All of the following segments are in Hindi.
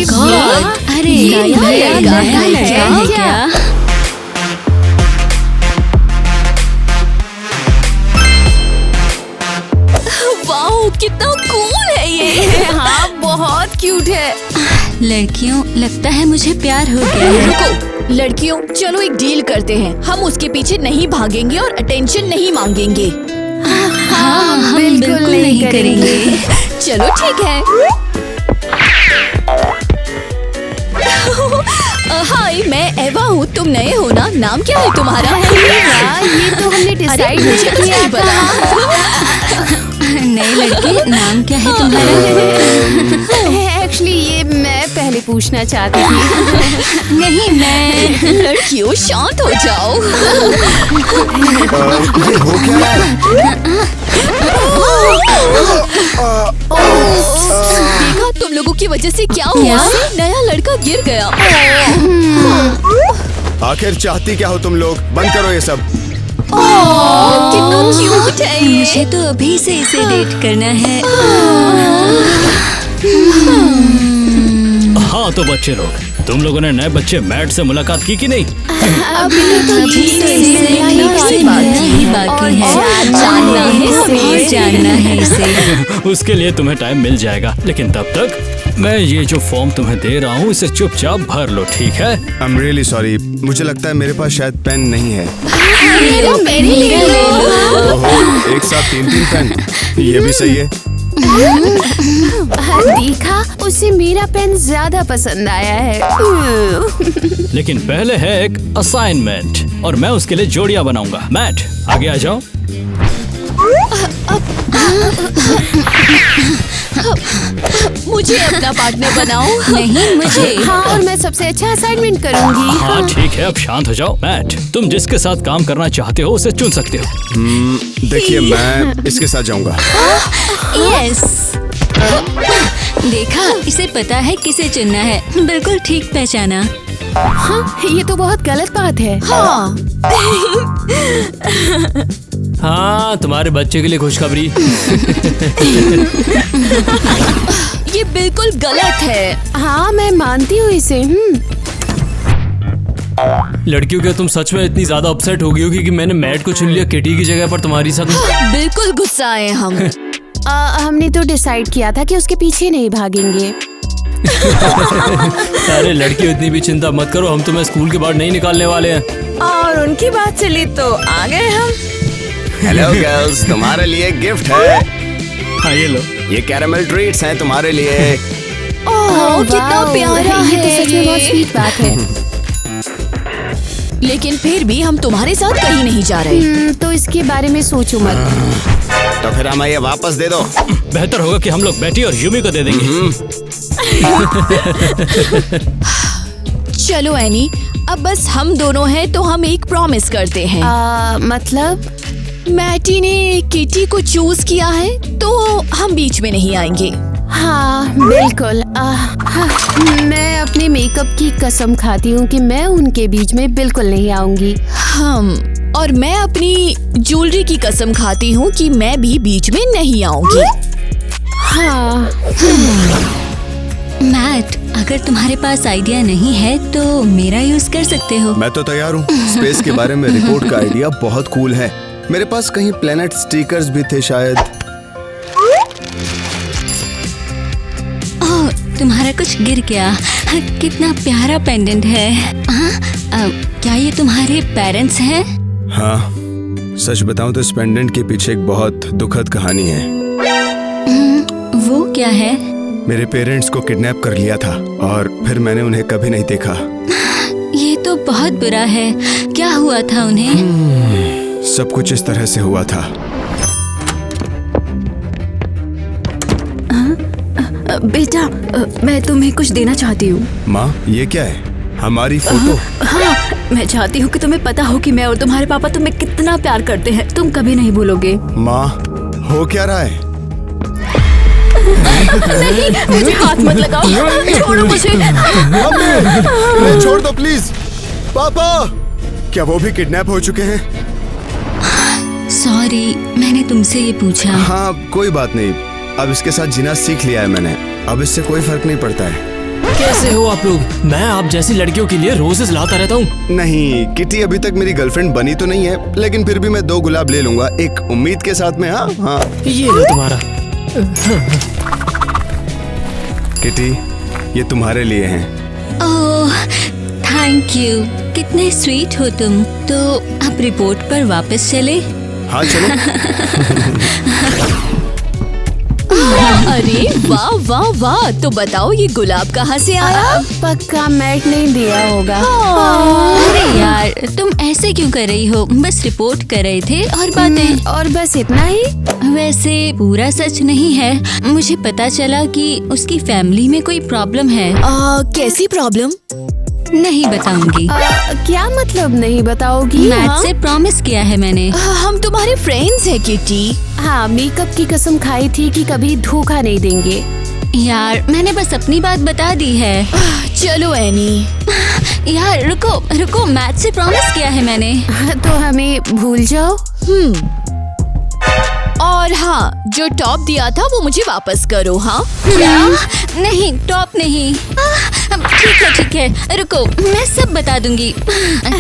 गॉड, अरे नया लड़का है क्या? वाओ, कितना कूल है ये। हाँ, बहुत क्यूट है। लड़कियों, लगता है मुझे प्यार हो गया है। रुको लड़कियों, चलो एक डील करते हैं। हम उसके पीछे नहीं भागेंगे और अटेंशन नहीं मांगेंगे। हाँ, हम बिल्कुल नहीं करेंगे। चलो ठीक है। हाय, मैं एवा हूँ, तुम नए हो ना? नाम क्या है तुम्हारा? ये तो हमने डिसाइड नहीं किया था। नई लड़की, नाम क्या है तुम्हारा? एक्चुअली ये मैं पहले पूछना चाहती थी। नहीं, मैं। लड़कियों शांत हो जाओ। ये हो क्या है? देखा तुम लोगों की वजह से क्या हुआ? नया लड़का गिर गया। आखिर चाहती क्या हो तुम लोग? बंद करो ये सब। कितना क्यूट है ये। मुझे तो अभी से इसे डेट करना है। हाँ तो बच्चे लोग, तुम लोगों ने नए बच्चे मैट से मुलाकात की कि नहीं? अभी बाकी है। जानना है इसे। उसके लिए तुम्हें टाइम मिल जाएगा, लेकिन तब तक मैं ये जो फॉर्म तुम्हें दे रहा हूँ इसे चुपचाप भर लो, ठीक है? आई एम रियली सॉरी, मुझे लगता है मेरे पास शायद पेन नहीं है। ओहो, एक साथ 3 पेन, ये भी सही है। देखा, उसे मेरा पेन ज्यादा पसंद आया है। लेकिन पहले है एक असाइनमेंट और मैं उसके लिए जोड़ियां बनाऊंगा। मैट, आगे आ जाओ। मुझे अपना पार्टनर बनाओ। नहीं, मुझे। हाँ, और मैं सबसे अच्छा असाइनमेंट करूंगी। हाँ ठीक है, अब शांत हो जाओ। मैट, तुम जिसके साथ काम करना चाहते हो उसे चुन सकते हो। देखिए, मैं इसके साथ जाऊंगा। यस। देखा, इसे पता है किसे चुनना है। बिल्कुल ठीक पहचाना। हाँ, ये तो बहुत गलत बात है। हाँ, हाँ, तुम्हारे बच्चे के लिए खुशखबरी। ये बिल्कुल गलत है। हाँ, मैं मानती हूँ इसे। लड़कियों, क्या तुम सच में इतनी ज्यादा अपसेट हो गई होगी कि मैंने मैट को चुन लिया किटी की जगह पर तुम्हारी साथ? बिल्कुल गुस्सा आए हम। हमने तो डिसाइड किया था कि उसके पीछे नहीं भागेंगे। अरे लड़कियों, इतनी भी चिंता मत करो, हम तुम्हें स्कूल के बाहर नहीं निकालने वाले हैं। और उनकी बात चली तो आ गए हम। हेलो गर्ल्स, तुम्हारे लिए गिफ्ट है। हाँ, ये लो। ये कैरेमल ट्रीट्स हैं तुम्हारे लिए। ओह, कितना वाओ, प्यारा ये है। तो सच में बहुत स्वीट बात है। लेकिन फिर भी हम तुम्हारे साथ कहीं नहीं जा रहे। तो इसके बारे में सोचो मत। तो फिर हमें ये वापस दे दो। बेहतर होगा कि हम लोग बेटी और यूमी को दे देंगे। चलो एनी, अब बस हम दोनों हैं तो हम एक प्रॉमिस करते हैं। मतलब? मैटी ने किटी को चूज किया है तो हम बीच में नहीं आएंगे। हाँ, बिल्कुल। मैं अपने मेकअप की कसम खाती हूँ कि मैं उनके बीच में बिल्कुल नहीं आऊंगी। और मैं अपनी ज्वेलरी की कसम खाती हूँ कि मैं भी बीच में नहीं आऊंगी। हाँ। मैट, अगर तुम्हारे पास आइडिया नहीं है तो मेरा यूज कर सकते हो। मैं तो तैयार हूँ। स्पेस के बारे में रिपोर्ट का आइडिया बहुत कूल है। मेरे पास कहीं प्लेनेट स्टिकर्स भी थे शायद। ओह, तुम्हारा कुछ गिर गया। कितना प्यारा पेंडेंट है। क्या ये तुम्हारे पेरेंट्स हैं? हाँ, सच बताऊं तो इस पेंडेंट के पीछे एक बहुत दुखद कहानी है। वो क्या है? मेरे पेरेंट्स को किडनैप कर लिया था और फिर मैंने उन्हें कभी नहीं देखा। ये तो बहुत बुरा है। क्या हुआ था उन्हें? सब कुछ इस तरह से हुआ था। बेटा, मैं तुम्हें कुछ देना चाहती हूँ। माँ, ये क्या है? हमारी फोटो? हाँ, मैं चाहती हूँ कि तुम्हें पता हो कि मैं और तुम्हारे पापा तुम्हें कितना प्यार करते हैं। तुम कभी नहीं भूलोगे। माँ, हो क्या रहा है? नहीं, मुझे हाथ मत लगाओ। छोड़ो मुझे। मम्मी, छोड़ दो प्लीज। पापा, क्या वो भी किडनैप हो चुके हैं? सॉरी, मैंने तुमसे ये पूछा। हाँ, कोई बात नहीं। अब इसके साथ जीना सीख लिया है मैंने। अब इससे कोई फर्क नहीं पड़ता है। कैसे हो आप लोग? मैं आप जैसी लड़कियों के लिए रोजेस लाता रहता हूँ। नहीं, किटी अभी तक मेरी गर्लफ्रेंड बनी तो नहीं है, लेकिन फिर भी मैं 2 गुलाब ले लूंगा, एक उम्मीद के साथ में। हाँ हाँ, ये लो तुम्हारा। किटी, ये तुम्हारे लिए हैं। ओह थैंक यू, कितने स्वीट हो तुम। तो अब रिपोर्ट पर वापस चले। हाँ चलो। अरे वाह वाह वाह, तो बताओ ये गुलाब कहाँ से आया? पक्का मैट नहीं दिया होगा। अरे यार तुम ऐसे क्यों कर रही हो? बस रिपोर्ट कर रहे थे और बातें। और बस इतना ही? वैसे पूरा सच नहीं है, मुझे पता चला कि उसकी फैमिली में कोई प्रॉब्लम है। कैसी प्रॉब्लम? नहीं बताऊंगी। क्या मतलब नहीं बताओगी? मैट से प्रॉमिस किया है मैंने। हम तुम्हारे फ्रेंड्स हैं किटी। हाँ, मेकअप की कसम खाई थी कि कभी धोखा नहीं देंगे। यार मैंने बस अपनी बात बता दी है। चलो एनी। यार रुको रुको, मैट से प्रॉमिस किया है मैंने। तो हमें भूल जाओ। और हाँ, जो टॉप दिया था वो मुझे वापस करो। हाँ क्या? नहीं टॉप नहीं। ठीक है रुको, मैं सब बता दूंगी।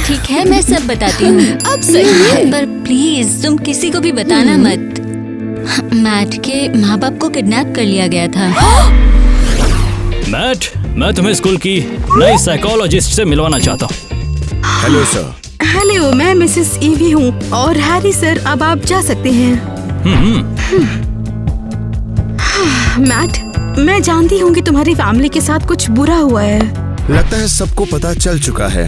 ठीक है मैं सब बताती हूँ। अब सही है। पर प्लीज तुम किसी को भी बताना मत। मैट के माँ बाप को किडनैप कर लिया गया था। मैट, मैं तुम्हें स्कूल की नई साइकोलॉजिस्ट से मिलवाना चाहता हूँ। Hello sir. हेलो, मैं मिसेस ईवी हूँ। और हैरी सर, अब आप जा सकते हैं। मैट, मैं जानती हूँ कि तुम्हारी फैमिली के साथ कुछ बुरा हुआ है। लगता है सबको पता चल चुका है।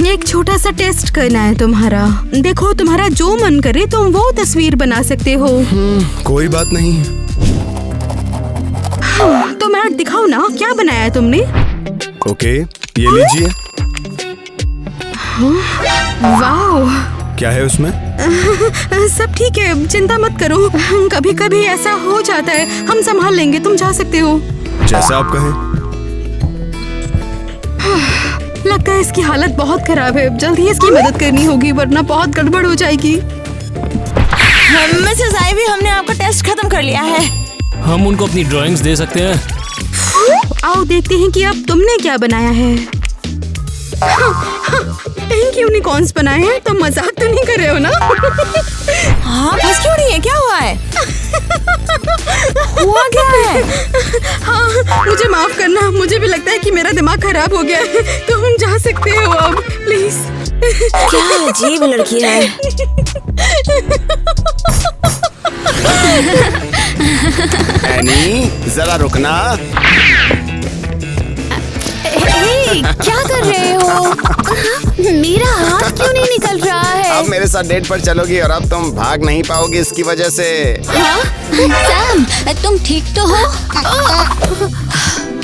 एक छोटा सा टेस्ट करना है तुम्हारा। देखो, तुम्हारा जो मन करे तुम वो तस्वीर बना सकते हो। कोई बात नहीं। तो मैट दिखाओ ना, क्या बनाया है तुमने? ओके, ये लीजिए। वाह, क्या है उसमें? सब ठीक है, चिंता मत करो। कभी कभी ऐसा हो जाता है, हम संभाल लेंगे। तुम जा सकते हो। जैसा आप कहें। लगता है इसकी हालत बहुत खराब है। जल्दी ही इसकी मदद करनी होगी, वरना बहुत गड़बड़ हो जाएगी। मिसेस आइवी, हमने आपका टेस्ट खत्म कर लिया है। हम उनको अपनी ड्राइंग्स दे सकते हैं। आओ देखते हैं कि अब तुमने क्या बनाया है। पिंक यूनिकॉर्न्स बनाए हैं। तुम मजाक तो नहीं कर रहे हो ना? हाँ, फंस क्यों रही है? क्या हुआ है? हुआ क्या है? हाँ, मुझे माफ करना। मुझे भी लगता है कि मेरा दिमाग खराब हो गया है। तो हम जा सकते हो अब, प्लीज। क्या अजीब लड़की है। एनी, जरा रुकना। क्या कर रहे हो? मेरा हाथ क्यों नहीं निकल रहा है? अब मेरे साथ डेट पर चलोगी और अब तुम भाग नहीं पाओगी इसकी वजह से। सैम, तुम ठीक तो हो?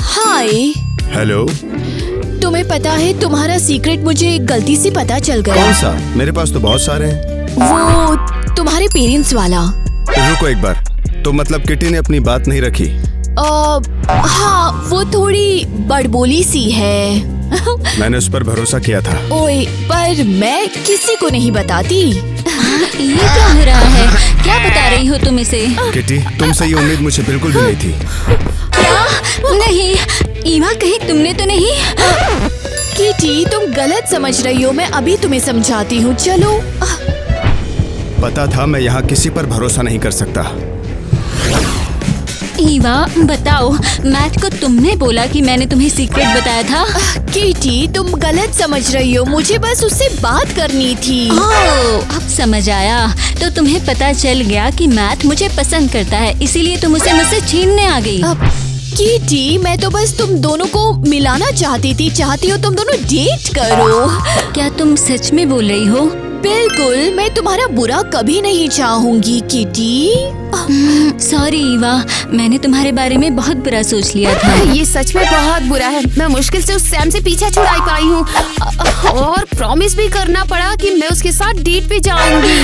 हाय, हेलो। तुम्हें पता है तुम्हारा सीक्रेट मुझे गलती से पता चल गया। कौन सा? मेरे पास तो बहुत सारे हैं। वो तुम्हारे पेरेंट्स वाला। रुको एक बार। तो मतलब किटी ने अपनी बात नहीं रखी? हाँ, वो थोड़ी बड़बोली सी है। मैंने उस पर भरोसा किया था। ओए, पर मैं किसी को नहीं बताती। ये क्या हो रहा है? क्या बता रही हो तुम इसे? किटी, तुमसे ये उम्मीद मुझे बिल्कुल भी नहीं थी। क्या? नहीं, ईवा कहीं तुमने तो नहीं? किटी, तुम गलत समझ रही हो। मैं अभी तुम्हें समझाती हूँ। चलो। पता था मैं यहाँ किसी पर भरोसा नहीं कर सकता। ईवा बताओ, मैट को तुमने बोला कि मैंने तुम्हें सीक्रेट बताया था? किटी, तुम गलत समझ रही हो। मुझे बस उससे बात करनी थी। ओह, अब समझ आया। तो तुम्हें पता चल गया कि मैट मुझे पसंद करता है, इसीलिए तुम उसे मुझसे छीनने आ गई। किटी, मैं तो बस तुम दोनों को मिलाना चाहती थी। चाहती हो तुम दोनों डेट करो? क्या तुम सच में बोल रही हो? बिल्कुल, मैं तुम्हारा बुरा कभी नहीं चाहूंगी किटी। सॉरी ईवा, मैंने तुम्हारे बारे में बहुत बुरा सोच लिया था। ये सच में बहुत बुरा है। मैं मुश्किल से उस सैम से पीछा छुड़ा पाई हूँ और प्रॉमिस भी करना पड़ा कि मैं उसके साथ डेट पे जाऊंगी।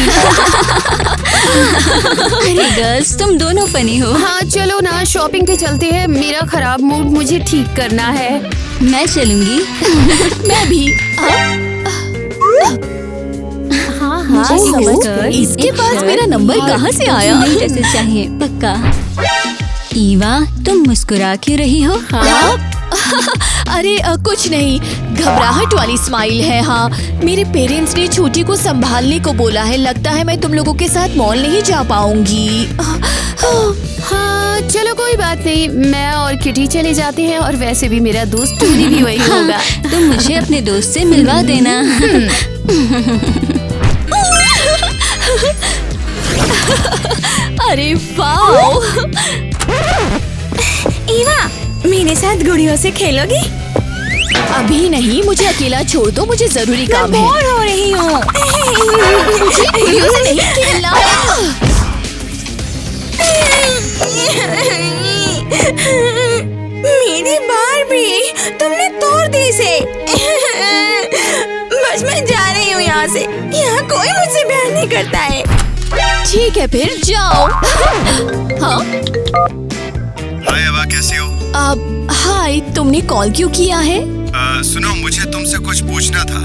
अरे गर्ल्स, तुम दोनों फनी हो। हाँ चलो ना, शॉपिंग पे चलते हैं। मेरा खराब मूड मुझे ठीक करना है। मैं चलूंगी। मैं भी। हाँ हाँ, मुझे समझ गई। इसके पास मेरा नंबर कहाँ से आया? नई ड्रेसेस चाहिए पक्का। ईवा, तुम मुस्कुरा क्यों रही हो? हाँ, अरे कुछ नहीं, घबराहट वाली स्माइल है। हाँ, मेरे पेरेंट्स ने छोटी को संभालने को बोला है। लगता है मैं तुम लोगों के साथ मॉल नहीं जा पाऊंगी। हाँ चलो कोई बात नहीं, मैं और किटी चले जाते हैं। और वैसे भी मेरा दोस्त टूनी भी वही होगा। तुम मुझे अपने दोस्त से मिलवा देना। अरे वाओ! ईवा, मेरे साथ गुड़ियों से खेलोगी? अभी नहीं, मुझे अकेला छोड़ दो, मुझे जरूरी काम है। बोर हो रही हूँ। मुझे गुड़ियों से नहीं खेलना। मेरी बारबी, तुमने तोड़ दी इसे। बस मैं जा रही हूँ यहाँ से। यहाँ कोई मुझसे प्यार नहीं करता है। ठीक है फिर जाओ। हाँ हाय अवा, कैसी हो? हाय, तुमने कॉल क्यों किया है? सुनो, मुझे तुमसे कुछ पूछना था।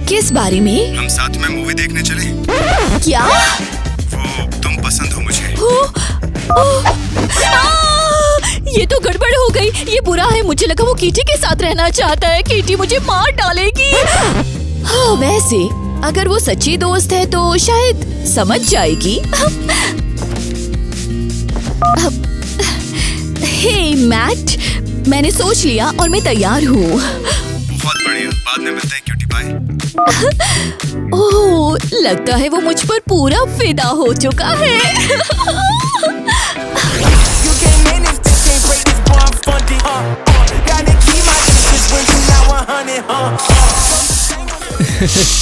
किस बारे में? हम साथ में मूवी देखने चले? क्या? वो तुम पसंद हो मुझे। ये तो गड़बड़ हो गई। ये बुरा है। मुझे लगा वो कीटी के साथ रहना चाहता है। कीटी मुझे मार डालेगी। हाँ, वैसे अगर वो सच्ची दोस्त है तो शायद समझ जाएगी। हे मैट, मैंने सोच लिया और मैं तैयार हूँ। बहुत बढ़िया, बाद में मिलते हैं क्यूटी, बाय। ओह, लगता है वो मुझ पर पूरा फिदा हो चुका है।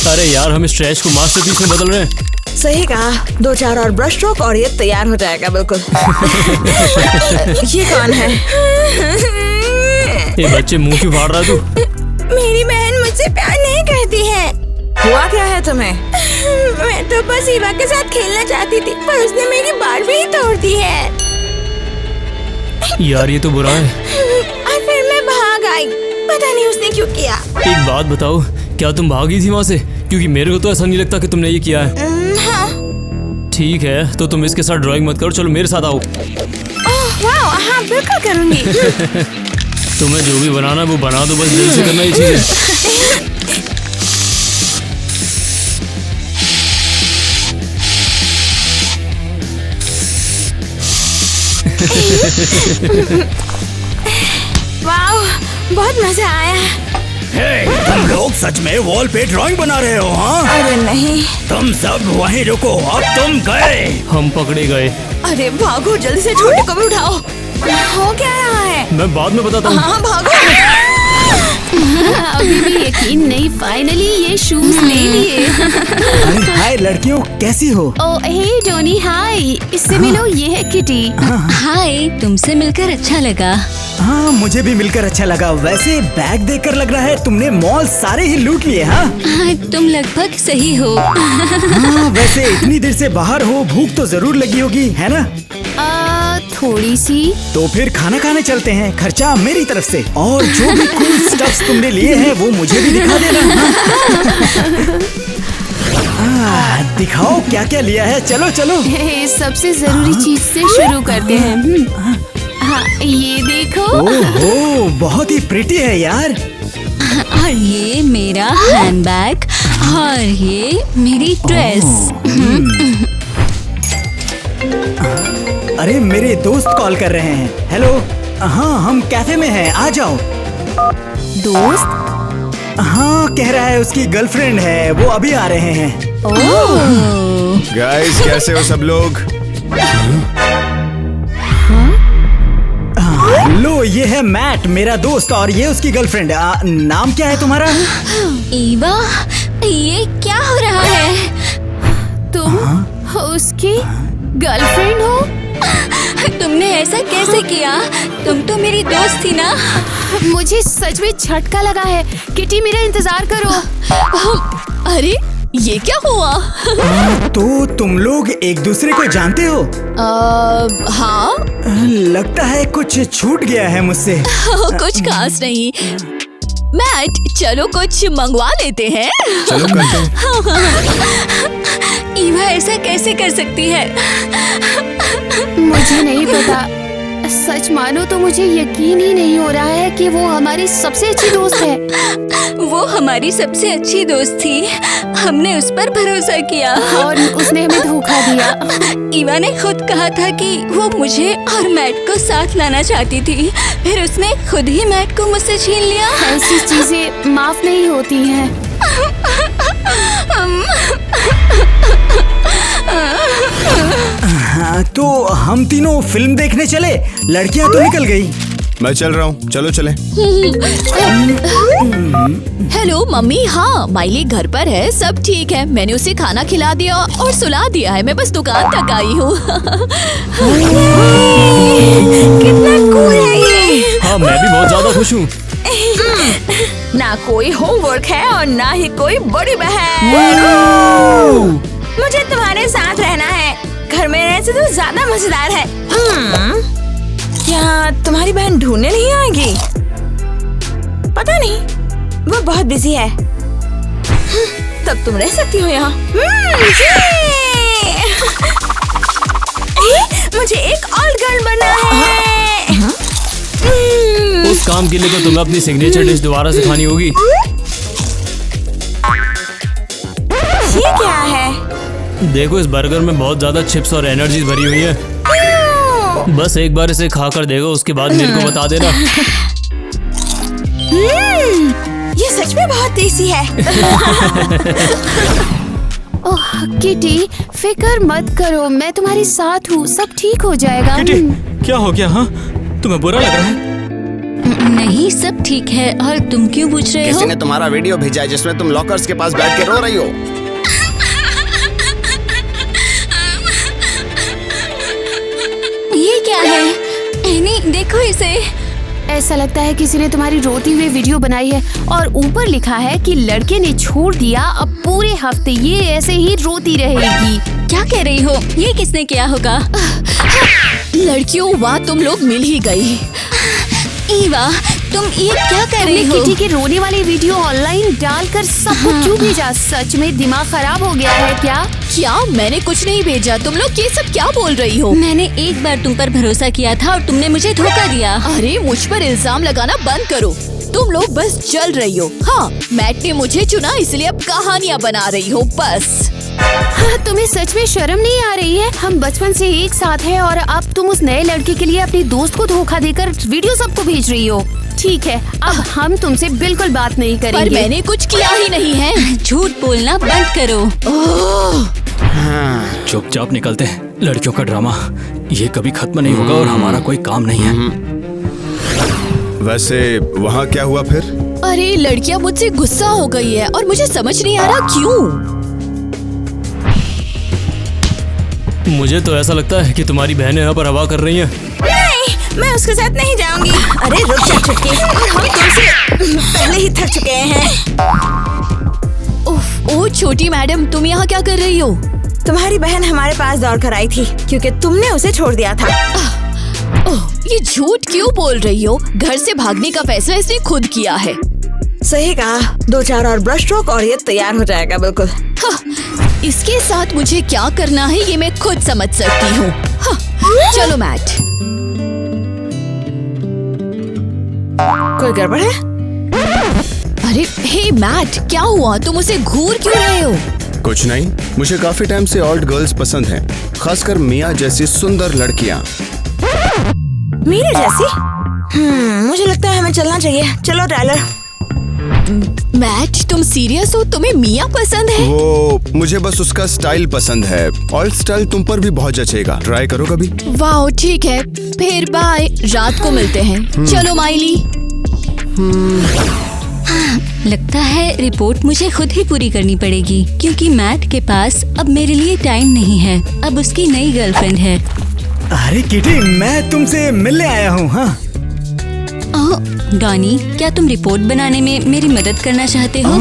अरे यार, हम इस ट्रैश को मास्टरपीस में बदल रहे हैं। सही कहा, 2-4 और ब्रश स्ट्रोक और ये तैयार हो जाएगा बिल्कुल। ये कौन है? ये बच्चे मुंह क्यों फाड़ रहा है तू? मेरी बहन मुझसे प्यार नहीं करती है। हुआ क्या है तुम्हें? मैं तो बस ईवा के साथ खेलना चाहती थी, पर उसने मेरी बारबी ही तोड़ दी है। यार ये तो बुरा है। और फिर मैं भाग आई। पता नहीं उसने क्यों किया। एक बात बताओ, क्या तुम भागी थी वहाँ से? क्योंकि मेरे को तो ऐसा नहीं लगता कि तुमने ये किया है। हाँ। ठीक है, तो तुम इसके साथ ड्राइंग मत करो, चलो मेरे साथ आओ। वाह, हाँ बिल्कुल करूँगी। तुम्हें जो भी बनाना है वो बना दो, बस दिल से करना ये चीज़। वाह, बहुत मजा आया। तुम लोग सच में वॉल पे ड्राइंग बना रहे हो? हाँ? अरे नहीं। तुम सब वहीं रुको, अब तुम गए। हम पकड़े गए। अरे भागो, जल्दी से छोटे को भी उठाओ। हो क्या रहा है? मैं बाद में बताता हूँ। हाँ भागो। अभी भी यकीन नहीं, फाइनली ये शूज ले लिए। हाय लड़कियों, कैसी हो? ओ हे टोनी, हाय। इससे मिलो, ये है किटी। हाय, तुमसे मिलकर अच्छा लगा। हाँ, मुझे भी मिलकर अच्छा लगा। वैसे बैग देखकर लग रहा है तुमने मॉल सारे ही लूट लिए। हाँ, तुम लगभग सही हो। हाँ, वैसे इतनी देर से बाहर हो, भूख तो जरूर लगी होगी, है ना? थोड़ी सी। तो फिर खाना खाने चलते हैं, खर्चा मेरी तरफ से। और जो भी कूल स्टफ्स तुमने लिए हैं वो मुझे भी दिखा देना। दिखाओ क्या क्या लिया है। चलो चलो। सबसे जरूरी चीज से शुरू करते हैं। हाँ, ये देखो। ओहो, बहुत ही प्रिटी है यार। और ये मेरा हैंडबैग और ये मेरी ड्रेस। अरे मेरे दोस्त कॉल कर रहे हैं। हेलो, हाँ हम कैफे में हैं, आ जाओ। दोस्त? हाँ, कह रहा है उसकी गर्लफ्रेंड है, वो अभी आ रहे हैं। गाइस, कैसे हो सब लोग? लो, ये है मैट, मेरा दोस्त, और ये उसकी गर्लफ्रेंड। नाम क्या है तुम्हारा? ईवा, ये क्या हो रहा है? तुम उसकी गर्लफ्रेंड हो? तुमने ऐसा कैसे किया? तुम तो मेरी दोस्त थी ना? मुझे सच में झटका लगा है। किटी, मेरा इंतजार करो। अरे ये क्या हुआ? तो तुम लोग एक दूसरे को जानते हो? हाँ। लगता है कुछ छूट गया है मुझसे। कुछ खास नहीं। मैट, चलो कुछ मंगवा लेते हैं। चलो करते हैं। ईवा ऐसा कैसे कर सकती है? मुझे नहीं पता। सच मानो तो मुझे यकीन ही नहीं हो रहा है कि वो हमारी सबसे अच्छी दोस्त है। वो हमारी सबसे अच्छी दोस्त थी। हमने उस पर भरोसा किया और उसने हमें धोखा दिया। ईवा ने खुद कहा था कि वो मुझे और मैट को साथ लाना चाहती थी, फिर उसने खुद ही मैट को मुझसे छीन लिया। ऐसी चीजें माफ नहीं होती हैं। हाँ, तो हम तीनों फिल्म देखने चले। लड़कियां तो निकल गई। मैं चल रहा हूँ, चलो चले। Hello mummy. हाँ, माइली घर पर है, सब ठीक है। मैंने उसे खाना खिला दिया और सुला दिया है। मैं बस दुकान तक आई हूँ। कितना कूल है ये। हाँ, मैं भी बहुत ज्यादा खुश हूँ। ना कोई होमवर्क है और ना ही कोई बड़ी बहन। मुझे तुम्हारे साथ रहना है। घर में रहने से तो ज्यादा मजेदार है। क्या तुम्हारी बहन ढूंढने नहीं आएगी? पता नहीं, वो बहुत बिजी है। तब तुम रह सकती हो यहाँ। मुझे एक और गर्ल बनना है। उस काम के लिए तो तुम्हें अपनी सिग्नेचर डिश दोबारा से खानी होगी। ये क्या है? देखो, इस बर्गर में बहुत ज्यादा चिप्स और एनर्जी भरी हुई है। बस एक बार इसे खा कर देखो, उसके बाद मेरे को बता देना। ये सच में बहुत टेस्टी है। ओह किटी, फिक्र मत करो, मैं तुम्हारे साथ हूँ, सब ठीक हो जाएगा। किटी, क्या हो गया? हाँ, तुम्हें बुरा लग रहा है? नहीं, सब ठीक है। और तुम क्यों पूछ रहे हो? किसी ने तुम्हारा वीडियो भेजा है जिसमें तुम लॉकर्स के पास बैठ के रो रही हो। ये क्या है? एनी, देखो इसे। ऐसा लगता है किसी ने तुम्हारी रोती हुई वीडियो बनाई है और ऊपर लिखा है कि लड़के ने छोड़ दिया, अब पूरे हफ्ते ये ऐसे ही रोती रहेगी। क्या कह रही हो? ये किसने किया होगा? लड़कियों, वाह तुम लोग मिल ही गई। ईवा, तुम ये क्या कर रही तुमने हो? किटी की रोने वाली वीडियो ऑनलाइन डालकर सबको क्यों भेजा? सच में दिमाग खराब हो गया है क्या? क्या? मैंने कुछ नहीं भेजा। तुम लोग ये सब क्या बोल रही हो? मैंने एक बार तुम पर भरोसा किया था और तुमने मुझे धोखा दिया। अरे मुझ पर इल्जाम लगाना बंद करो। तुम लोग बस जल रही हो। हाँ, मैट ने मुझे चुना, इसलिए अब कहानियाँ बना रही हो बस। हाँ, तुम्हें सच में शर्म नहीं आ रही है? हम बचपन से एक साथ हैं और अब तुम उस नए लड़के के लिए अपनी दोस्त को धोखा देकर वीडियो सबको भेज रही हो। ठीक है, अब हम तुमसे बिल्कुल बात नहीं करेंगे। पर मैंने कुछ किया ही नहीं है। झूठ बोलना बंद करो। चुपचाप निकलते हैं। लड़कियों का ड्रामा ये कभी खत्म नहीं होगा और हमारा कोई काम नहीं है। वैसे वहाँ क्या हुआ फिर? अरे लड़कियां मुझसे गुस्सा हो गई है और मुझे समझ नहीं आ रहा क्यों। मुझे तो ऐसा लगता है कि तुम्हारी बहनें यहाँ पर हवा कर रही हैं। नहीं, मैं उसके साथ नहीं जाऊंगी। अरे रुक जा चुटकी, हम तुमसे पहले ही थक चुके हैं। उफ, ओ छोटी मैडम, तुम यहाँ क्या कर रही हो? तुम्हारी बहन हमारे पास दौड़ कर आई थी क्योंकि तुमने उसे छोड़ दिया था। ओह, ये झूठ क्यों बोल रही हो? घर से भागने का फैसला इसने खुद किया है। सही कहा, 2-4 और ब्रश स्ट्रोक और ये तैयार हो जाएगा बिल्कुल। हाँ, इसके साथ मुझे क्या करना है ये मैं खुद समझ सकती हूँ। हाँ, चलो मैट। कोई गड़बड़ है? अरे हे मैट, क्या हुआ? तुम उसे घूर क्यों रहे हो? कुछ नहीं, मुझे काफी टाइम से ओल्ड गर्ल्स पसंद हैं, खासकर मिया जैसी सुंदर लड़कियाँ। मेरे जैसी? मुझे लगता है हमें चलना चाहिए। चलो टाइलर। मैट, तुम सीरियस हो? तुम्हें मिया पसंद है? वो मुझे बस उसका स्टाइल पसंद है। ओल्ड स्टाइल तुम पर भी बहुत जचेगा, ट्राई करो कभी। वाह, ठीक है, फिर बाय, रात को मिलते हैं। चलो माइली। लगता है रिपोर्ट मुझे खुद ही पूरी करनी पड़ेगी क्योंकि मैट के पास अब मेरे लिए टाइम नहीं है। अब उसकी नई गर्लफ्रेंड है। अरे किटी, मैं तुमसे मिलने आया हूँ। हाँ, डॉनी, क्या तुम रिपोर्ट बनाने में मेरी मदद करना चाहते हो?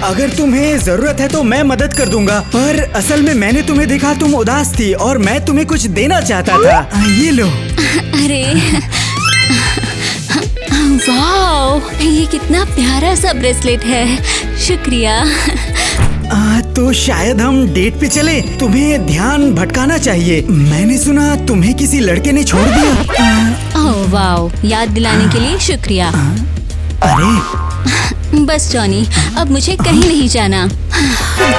अगर तुम्हें जरूरत है तो मैं मदद कर दूंगा, पर असल में मैंने तुम्हें देखा, तुम उदास थी और मैं तुम्हें कुछ देना चाहता था। ये लो। अरे वाह, ये कितना प्यारा सा ब्रेसलेट है। शुक्रिया। तो शायद हम डेट पे चले। तुम्हें ध्यान भटकाना चाहिए। मैंने सुना तुम्हें किसी लड़के ने छोड़ दिया। वाओ, याद दिलाने के लिए शुक्रिया। अरे बस जॉनी, अब मुझे कहीं नहीं जाना।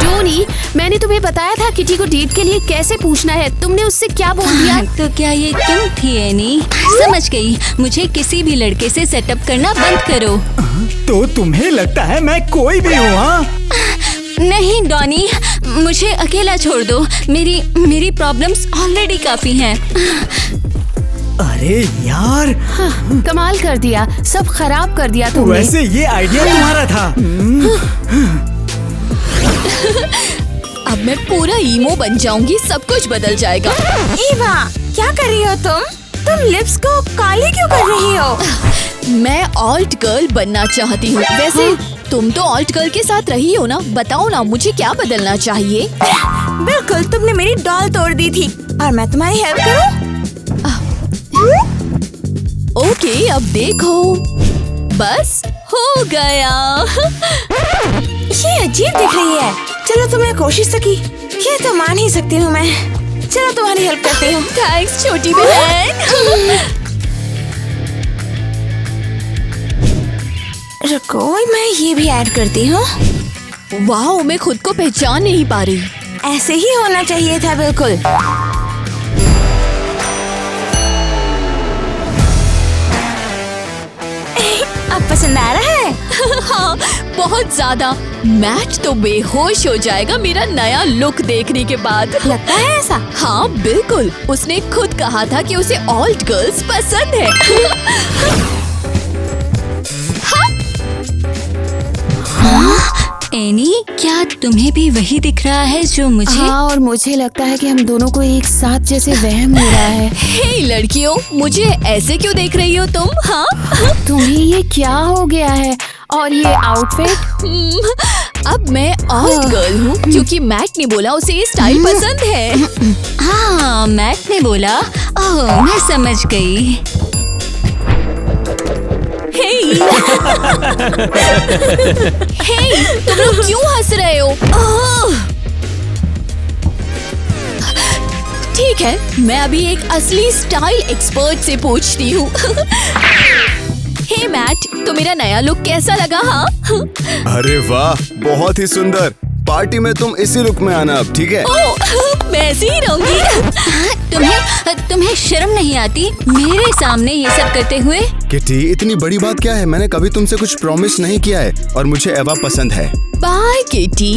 डोनी, मैंने तुम्हें बताया था किटी को डेट के लिए कैसे पूछना है। तुमने उससे क्या बोल दिया? तो क्या ये तुम थी एनी? समझ गई, मुझे किसी भी लड़के से सेटअप करना बंद करो। तो तुम्हें लगता है मैं कोई भी हूँ? हाँ, नहीं डॉनी, मुझे अकेला छोड़ दो। मेरी प्रॉब्लम्स ऑलरेडी काफी हैं। अरे यार, कमाल कर दिया, सब खराब कर दिया तुमने। वैसे ये आइडिया तुम्हारा था। अब मैं पूरा ईमो बन जाऊंगी, सब कुछ बदल जाएगा। ईवा, क्या कर रही हो तुम लिप्स को काली क्यों कर रही हो? मैं ऑल्ट गर्ल बनना चाहती हूँ। वैसे तुम तो ऑल्ट गर्ल के साथ रही हो ना, बताओ ना मुझे क्या बदलना चाहिए? बिल्कुल, तुमने मेरी डॉल तोड़ दी थी और मैं तुम्हारी हेल्प करूं? ओके, अब देखो, बस हो गया। ये अजीब दिख रही है। चलो, तुमने कोशिश तो की, ये तो मान ही सकती हूँ मैं। चलो, तुम्हारी हेल्प करती हूँ। थैंक्स छोटी बहन। रुको, मैं ये भी ऐड करती हूँ। वाह, मैं खुद को पहचान नहीं पा रही। ऐसे ही होना चाहिए था, बिल्कुल। अब पसंद आ रहा है? हाँ, बहुत ज्यादा। मैट तो बेहोश हो जाएगा मेरा नया लुक देखने के बाद। लगता है ऐसा? हाँ बिल्कुल, उसने खुद कहा था कि उसे ऑल्ट गर्ल्स पसंद है। एनी, क्या तुम्हें भी वही दिख रहा है जो मुझे? हाँ, और मुझे लगता है कि हम दोनों को एक साथ जैसे वहम हो रहा है। हे लड़कियों, मुझे ऐसे क्यों देख रही हो तुम? हाँ, तुम्हें ये क्या हो गया है? और ये आउटफिट? अब मैं ऑल्ट गर्ल हूँ क्योंकि मैट ने बोला उसे ये स्टाइल पसंद है। हाँ, मैट ने बोला। ओह, मैं समझ गई। हे, तुम लोग क्यों हंस रहे हो? ठीक है, मैं अभी एक असली स्टाइल एक्सपर्ट से पूछती हूँ। हे मैट, तो मेरा नया लुक कैसा लगा? हाँ, अरे वाह, बहुत ही सुंदर। पार्टी में तुम इसी लुक में आना अब, ठीक है? ओह, मैं ऐसे ही रहूंगी। तुम्हें शर्म नहीं आती मेरे सामने ये सब करते हुए? किटी, इतनी बड़ी बात क्या है? मैंने कभी तुमसे कुछ प्रॉमिस नहीं किया है और मुझे एवा पसंद है। Bye Kitty.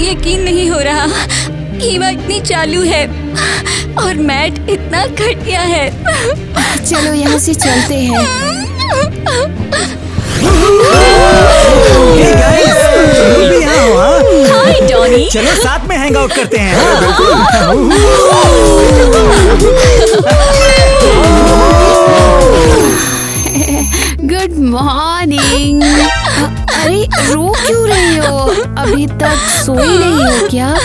यकीन नहीं हो रहा, ईवा इतनी चालू है और मैट इतना घटिया है। चलो यहाँ से चलते हैं। हे गाइस, तुम भी यहाँ हो? हाँ? हाय डॉनी। चलो साथ में हैंग आउट करते हैं। Good morning. अरे, रो क्यों रही हो? अभी तक सोई नहीं हो क्या?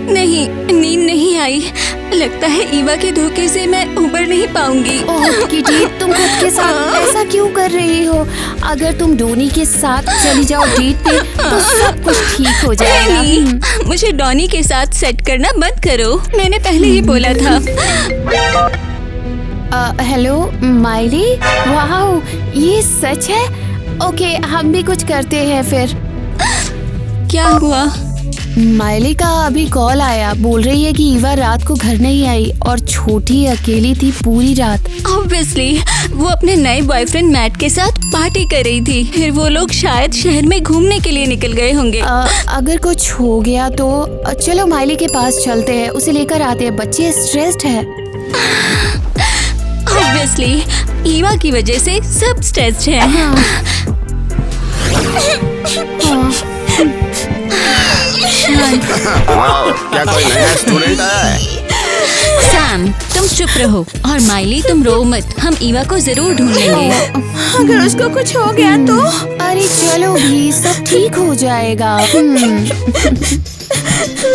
नहीं, नींद नहीं आई। लगता है ईवा के धोखे से मैं उबर नहीं पाऊंगी। ओह किटी, तुम खुद के साथ ऐसा क्यों कर रही हो? अगर तुम डोनी के साथ चली जाओ डेट पे तो सब कुछ ठीक हो जाएगा। नहीं, मुझे डॉनी के साथ सेट करना बंद करो, मैंने पहले ही बोला था। हेलो माइली, वाह, ये सच है? ओके, हम भी कुछ करते हैं फिर। क्या हुआ? माइली का अभी कॉल आया, बोल रही है कि ईवा रात को घर नहीं आई और छोटी अकेली थी पूरी रात। ऑब्वियसली, वो अपने नए बॉयफ्रेंड मैट के साथ पार्टी कर रही थी। फिर वो लोग शायद शहर में घूमने के लिए निकल गए होंगे। अगर कुछ हो गया तो चलो माइली के पास चलते हैं, उसे लेकर आते हैं। बच्चे स्ट्रेस्ड है। ऑब्वियसली, ईवा की वजह से सब स्ट्रेस्ड है। क्या कोई नया स्टूडेंट आया है? सैम, तुम चुप रहो और माइली तुम रो मत, हम ईवा को जरूर ढूंढ लेंगे। अगर उसको कुछ हो गया तो? अरे चलो भी, सब ठीक हो जाएगा।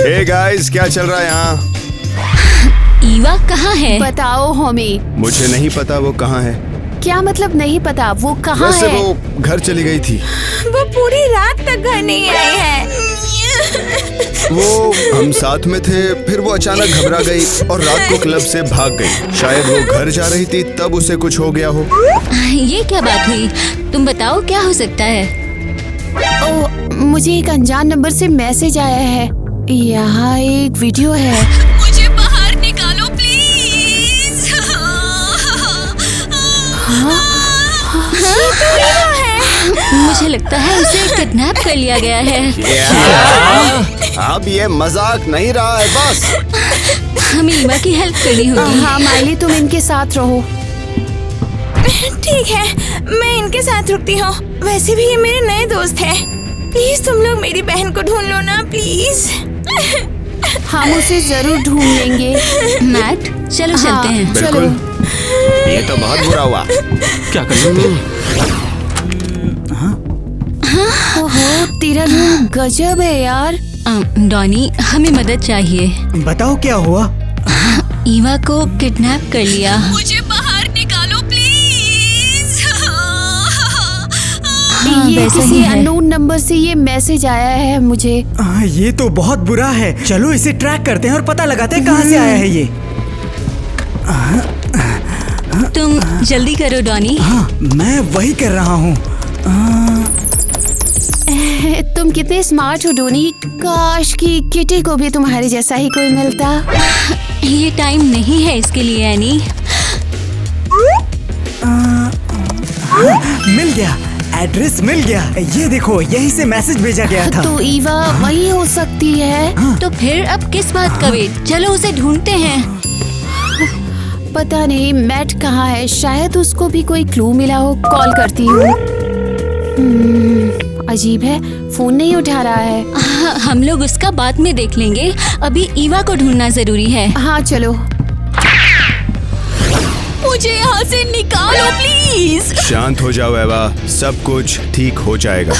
हे गाइस, क्या चल रहा है यहाँ? ईवा कहाँ है? बताओ हमें। मुझे नहीं पता वो कहाँ है। क्या मतलब नहीं पता? वो कहाँ वैसे है? वो घर चली गई थी। वो पूरी रात तक घर नहीं आई है। वो हम साथ में थे, फिर वो अचानक घबरा गई और रात को क्लब से भाग गई। शायद वो घर जा रही थी, तब उसे कुछ हो गया हो। ये क्या बात हुई? तुम बताओ क्या हो सकता है? मुझे एक अनजान नंबर से मैसेज आया है। यहाँ एक वीडियो है। मुझे बाहर निकालो प्लीज। मुझे लगता है उसे किडनैप कर लिया गया है। अब ये मजाक नहीं रहा है, बस। हमें ईवा की हेल्प करनी होगी। हाँ माइली, तुम इनके साथ रहो। ठीक है, मैं इनके साथ रुकती हूँ। वैसे भी ये मेरे नए दोस्त हैं। प्लीज तुम लोग मेरी बहन को ढूंढ लो ना, प्लीज। हम उसे जरूर ढूंढ लेंगे। मैट, चलो चलते हैं। बिल्कुल। ये तो बहुत बुरा हुआ। क्या कर सकते हैं? ओहो, तेरा रूम गजब है यार। डॉनी, हमें मदद चाहिए। बताओ क्या हुआ? ईवा को किडनैप कर लिया। मुझे बाहर निकालो प्लीज। ये वैसा ही किसी है। अननोन नंबर से ये मैसेज आया है मुझे। ये तो बहुत बुरा है। चलो इसे ट्रैक करते हैं और पता लगाते हैं कहाँ से आया है ये। तुम जल्दी करो डॉनी। हाँ, मैं वही कर रहा हूँ। तुम कितने स्मार्ट हो डोनी। काश कि किटी को भी तुम्हारे जैसा ही कोई मिलता। ये टाइम नहीं है इसके लिए एनी। मिल गया, एड्रेस मिल गया। ये देखो, यहीं से मैसेज भेजा गया था। तो ईवा वही हो सकती है। तो फिर अब किस बात का वेट? चलो उसे ढूंढते हैं। पता नहीं मैट कहाँ है। शायद उसको भी कोई क्लू मिला हो। कॉल करती हूँ। अजीब है, फोन नहीं उठा रहा है। हम लोग उसका बाद में देख लेंगे। अभी ईवा को ढूंढना जरूरी है। हाँ चलो। मुझे यहाँ से निकालो प्लीज। शांत हो जाओ एवा, सब कुछ ठीक हो जाएगा।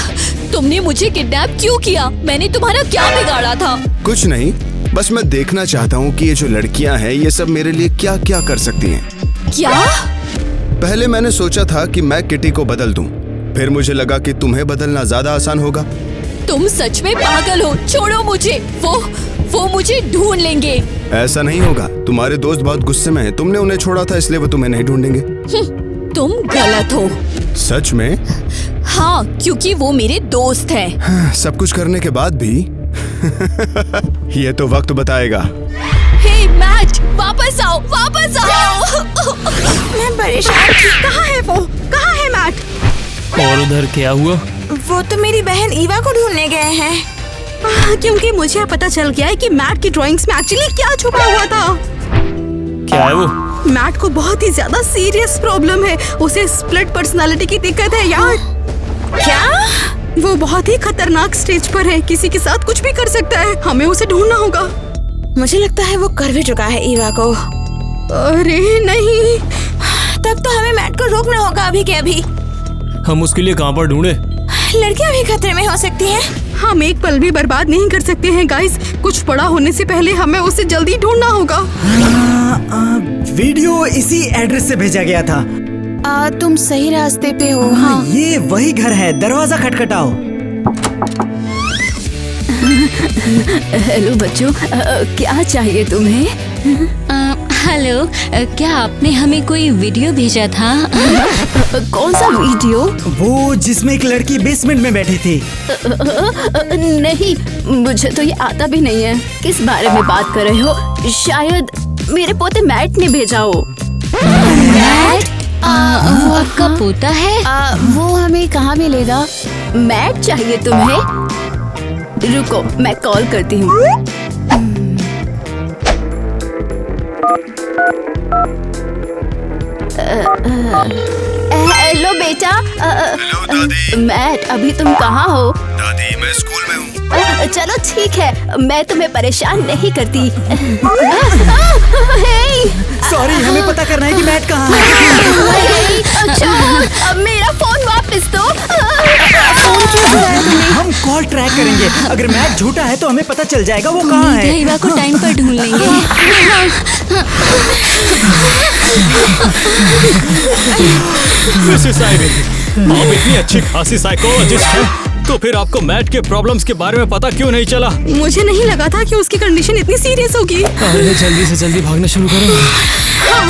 तुमने मुझे किडनैप क्यों किया? मैंने तुम्हारा क्या बिगाड़ा था? कुछ नहीं, बस मैं देखना चाहता हूँ कि ये जो लड़कियाँ हैं ये सब मेरे लिए क्या क्या कर सकती हैं। क्या? पहले मैंने सोचा था कि मैं किटी को बदल दूं, फिर मुझे लगा कि तुम्हें बदलना ज्यादा आसान होगा। तुम सच में पागल हो। छोड़ो मुझे। वो मुझे ढूंढ लेंगे। ऐसा नहीं होगा। तुम्हारे दोस्त बहुत गुस्से में हैं। तुमने उन्हें छोड़ा था, इसलिए वो तुम्हें नहीं ढूंढेंगे। तुम गलत हो। सच में? हाँ, क्योंकि वो मेरे दोस्त हैं। सब कुछ करने के बाद भी ये तो वक्त बताएगा। हे मैट, वापस आओ, वापस आओ। मैं परेशान थी। कहाँ है वो? कहाँ है मैट? और उधर क्या हुआ? वो तो मेरी बहन ईवा को ढूंढने गए हैं। क्योंकि मुझे पता चल गया है कि मैट की ड्राइंग्स में एक्चुअली क्या छुपा हुआ था। क्या है वो? मैट को बहुत ही ज्यादा सीरियस प्रॉब्लम है। उसे स्प्लिट पर्सनालिटी की दिक्कत है यार। क्या? वो बहुत ही खतरनाक स्टेज पर है। किसी के साथ कुछ भी कर सकता है। हमें उसे ढूंढना होगा। मुझे लगता है वो कर भी चुका है ईवा को। अरे नहीं। तब तो हमें मैट को रोकना होगा अभी के अभी। हम उसके लिए कहाँ पर ढूंढे? लड़कियां भी खतरे में हो सकती हैं। हम एक पल भी बर्बाद नहीं कर सकते हैं गाइस। कुछ बड़ा होने से पहले हमें उसे जल्दी ढूंढना होगा। वीडियो इसी एड्रेस से भेजा गया था। तुम सही रास्ते पे हो। हाँ ये वही घर है। दरवाजा खटखटाओ। हेलो बच्चों, क्या चाहिए तुम्हें? हेलो, क्या आपने हमें कोई वीडियो भेजा था? कौन सा वीडियो? वो जिसमें एक लड़की बेसमेंट में बैठी थी। नहीं, मुझे तो ये आता भी नहीं है। किस बारे में बात कर रहे हो? शायद मेरे पोते मैट ने भेजा हो। मैट? वो आपका पोता है? वो हमें कहाँ मिलेगा? मैट चाहिए तुम्हें? रुको, मैं कॉल करती हूँ। हेलो बेटा। हेलो दादी। मैट, अभी तुम कहाँ हो? दादी, मैं स्कूल में हूँ। चलो ठीक है, मैं तुम्हें परेशान नहीं करती। सॉरी, हमें पता करना है कि मैट कहाँ है। अब मेरा फोन वापस दो। हम कॉल ट्रैक करेंगे। अगर मैट झूठा है तो हमें पता चल जाएगा वो कहाँ है। ईवा को टाइम पर ढूंढ लेंगे। मिसेस आइरिन, आप इतनी अच्छी खासी साइकोलॉजिस्ट हैं। तो फिर आपको मैट के प्रॉब्लम्स के बारे में पता क्यों नहीं चला? मुझे नहीं लगा था कि उसकी कंडीशन इतनी सीरियस होगी। अरे जल्दी से जल्दी भागना शुरू करो। हाँ,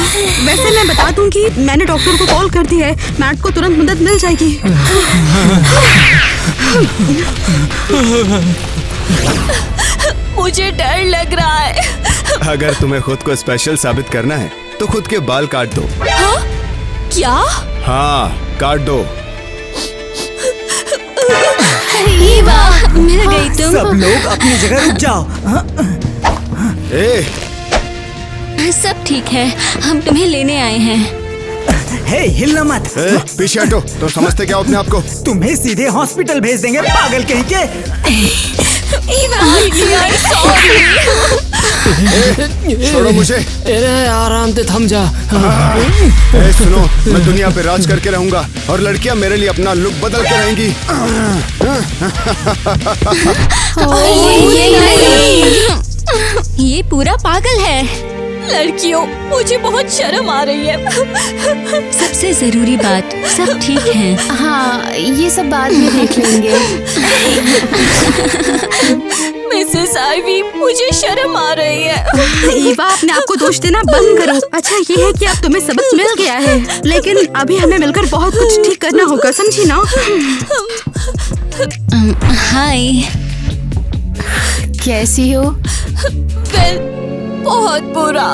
वैसे मैं बता दूं कि मैंने डॉक्टर को कॉल कर दिया है। मैट को तुरंत मदद मिल जाएगी। मुझे डर लग रहा है। अगर तुम्हें खुद को स्पेशल साबित करना है तो खुद के बाल काट दो। हाँ? क्या? हाँ, काट दो। मिल गई तुम। सब लोग अपनी जगह रुक जाओ। ए, सब ठीक है, हम तुम्हें लेने आए हैं। हे, हिलना मत। ए, पीछे हटो। तो समझते क्या हो अपने आप को? तुम्हें सीधे हॉस्पिटल भेज देंगे, पागल कहीं के। छोड़ो मुझे। अरे आराम से थम जा। ए, सुनो, मैं दुनिया पे राज करके रहूंगा और लड़कियां मेरे लिए अपना लुक बदल के रहेंगी। ये पूरा पागल है। लड़कियों, मुझे बहुत शर्म आ रही है। सबसे जरूरी बात, सब ठीक है। हाँ, ये सब बाद में देख लेंगे। मिसेस आइवी, मुझे शर्म आ रही है। ईवा, अपने आप को दोष देना बंद करो। अच्छा ये है कि अब तुम्हें सबक मिल गया है, लेकिन अभी हमें मिलकर बहुत कुछ ठीक करना होगा, समझी ना? हाय। कैसी हो? बहुत बुरा।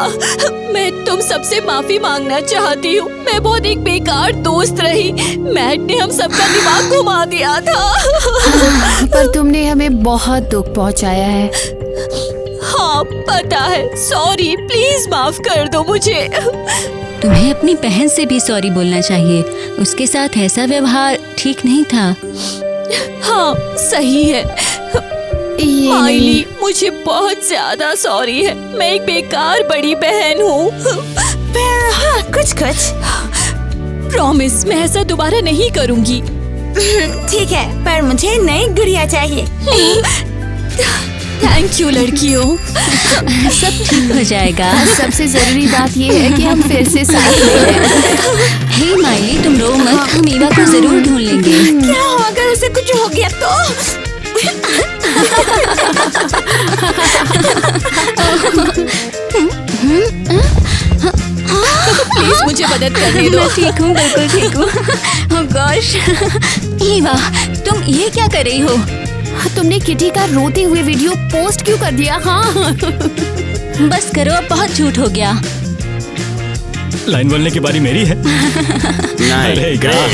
मैं तुम सबसे माफी मांगना चाहती हूँ। मैं बहुत एक बेकार दोस्त रही। मैट ने हम सबका दिमाग घुमा दिया था। पर तुमने हमें बहुत दुख पहुंचाया है। हाँ पता है, सॉरी, प्लीज माफ कर दो मुझे। तुम्हें अपनी बहन से भी सॉरी बोलना चाहिए। उसके साथ ऐसा व्यवहार ठीक नहीं था। हाँ सही है। ये माइली, मुझे बहुत ज्यादा सॉरी है। मैं एक बेकार बड़ी बहन हूँ। हाँ, कुछ प्रॉमिस, मैं ऐसा दोबारा नहीं करूँगी। ठीक है, पर मुझे नई गुड़िया चाहिए। थैंक यू लड़कियों। सब ठीक हो जाएगा। सबसे जरूरी बात ये है कि हम फिर से साथ में हैं। हे माइली, तुम रो मत, हम ईवा को जरूर ढूंढ लेंगे। क्या हो अगर उसे कुछ हो गया तो? प्लीज मुझे मदद करने दो। मैं ठीक हूँ, बिल्कुल ठीक हूँ। Oh gosh। ईवा, तुम ये क्या कर रही हो? तुमने किटी का रोते हुए वीडियो पोस्ट क्यों कर दिया? हाँ बस करो, अब बहुत झूठ हो गया। लाइन बोलने की बारी मेरी है। अरे यार।